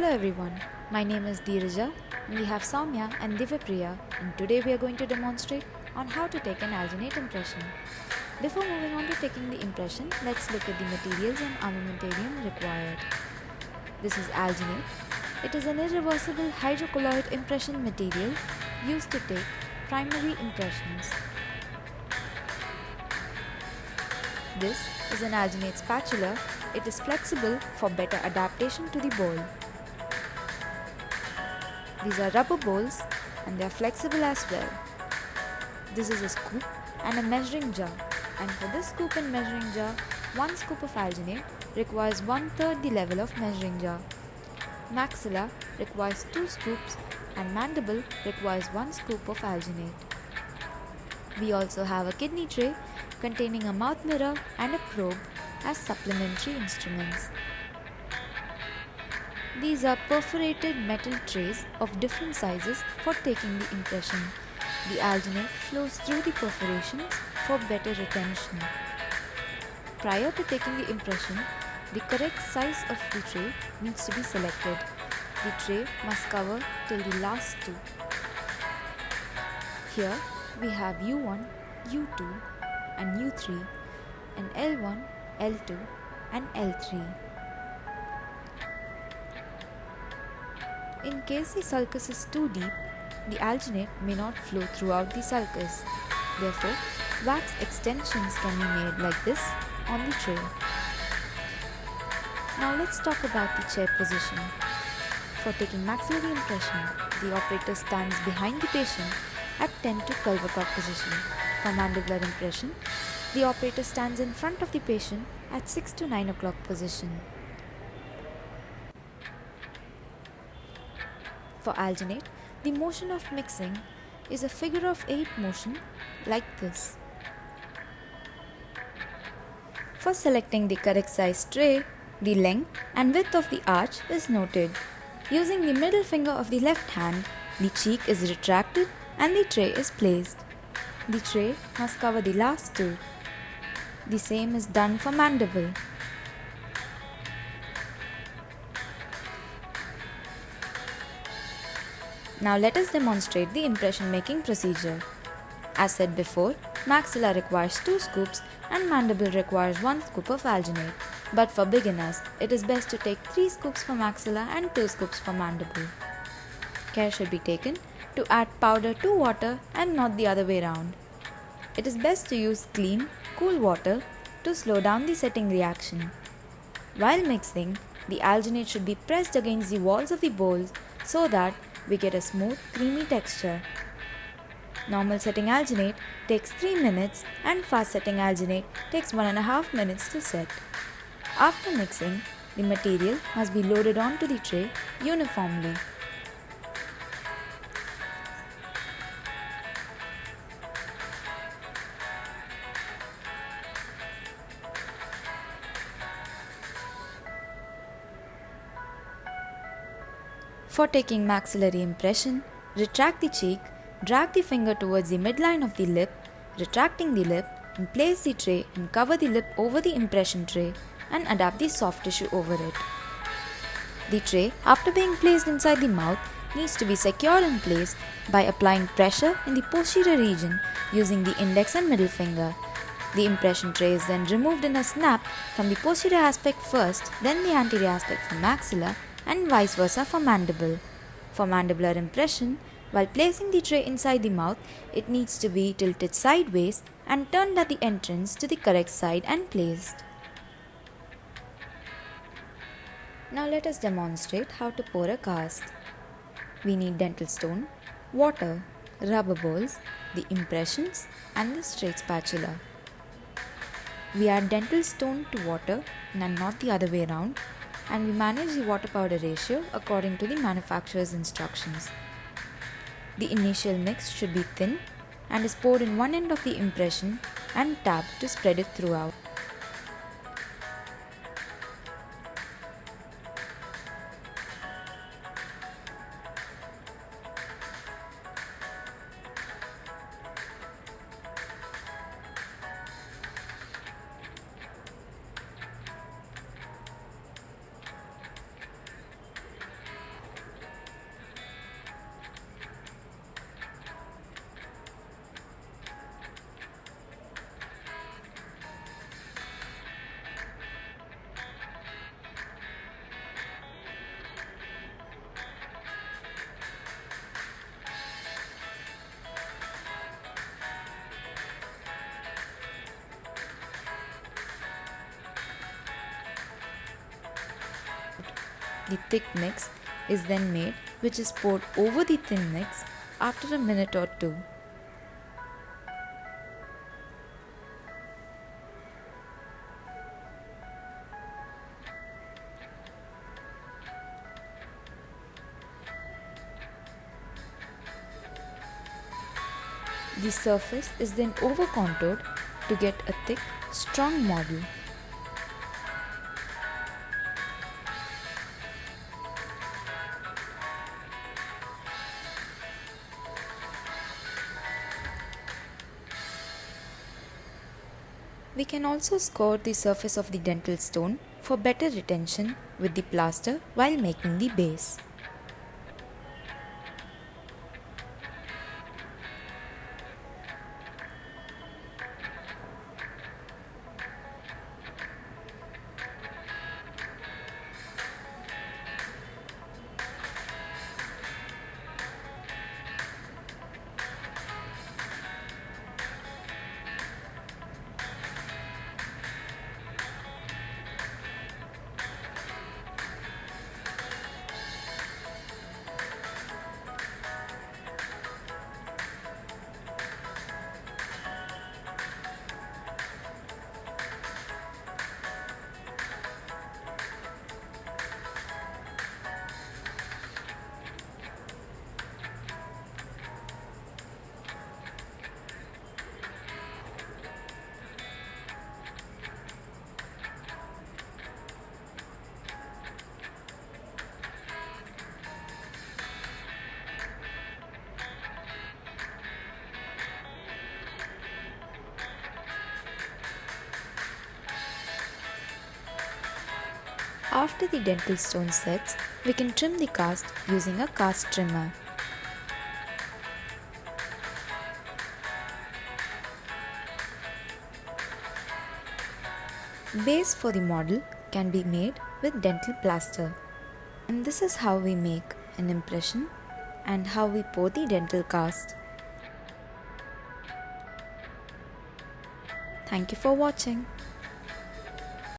Hello everyone, my name is Dheeraja and we have Soumya and Divyapriya, and today we are going to demonstrate on how to take an alginate impression. Before moving on to taking the impression, let's look at the materials and armamentarium required. This is alginate. It is an irreversible hydrocolloid impression material used to take primary impressions. This is an alginate spatula. It is flexible for better adaptation to the bowl. These are rubber bowls and they are flexible as well. This is a scoop and a measuring jar, and for this scoop and measuring jar, 1 scoop of alginate requires 1/3 the level of measuring jar. Maxilla requires 2 scoops and mandible requires 1 scoop of alginate. We also have a kidney tray containing a mouth mirror and a probe as supplementary instruments. These are perforated metal trays of different sizes for taking the impression. The alginate flows through the perforations for better retention. Prior to taking the impression, the correct size of the tray needs to be selected. The tray must cover till the last two. Here we have U1, U2 and U3 and L1, L2 and L3. In case the sulcus is too deep, the alginate may not flow throughout the sulcus. Therefore, wax extensions can be made like this on the tray. Now let's talk about the chair position. For taking maxillary impression, the operator stands behind the patient at 10 to 12 o'clock position. For mandibular impression, the operator stands in front of the patient at 6 to 9 o'clock position. For alginate, the motion of mixing is a figure of 8 motion like this. For selecting the correct size tray, the length and width of the arch is noted. Using the middle finger of the left hand, the cheek is retracted and the tray is placed. The tray must cover the last two. The same is done for mandible. Now let us demonstrate the impression making procedure. As said before, maxilla requires 2 scoops and mandible requires 1 scoop of alginate. But for beginners, it is best to take 3 scoops for maxilla and 2 scoops for mandible. Care should be taken to add powder to water and not the other way around. It is best to use clean, cool water to slow down the setting reaction. While mixing, the alginate should be pressed against the walls of the bowl so that we get a smooth, creamy texture. Normal setting alginate takes 3 minutes and fast setting alginate takes 1.5 minutes to set. After mixing, the material must be loaded onto the tray uniformly. For taking maxillary impression, retract the cheek, drag the finger towards the midline of the lip, retracting the lip, and place the tray and cover the lip over the impression tray and adapt the soft tissue over it. The tray, after being placed inside the mouth, needs to be secured in place by applying pressure in the posterior region using the index and middle finger. The impression tray is then removed in a snap from the posterior aspect first, then the anterior aspect for maxilla, and vice versa for mandible. For mandibular impression, while placing the tray inside the mouth, it needs to be tilted sideways and turned at the entrance to the correct side and placed. Now let us demonstrate how to pour a cast. We need dental stone, water, rubber balls, the impressions and the straight spatula. We add dental stone to water and not the other way around, and we manage the water powder ratio according to the manufacturer's instructions. The initial mix should be thin and is poured in one end of the impression and tapped to spread it throughout. The thick mix is then made, which is poured over the thin mix after a minute or two. The surface is then over-contoured to get a thick, strong model. We can also score the surface of the dental stone for better retention with the plaster while making the base. After the dental stone sets, we can trim the cast using a cast trimmer. Base for the model can be made with dental plaster. And this is how we make an impression and how we pour the dental cast. Thank you for watching.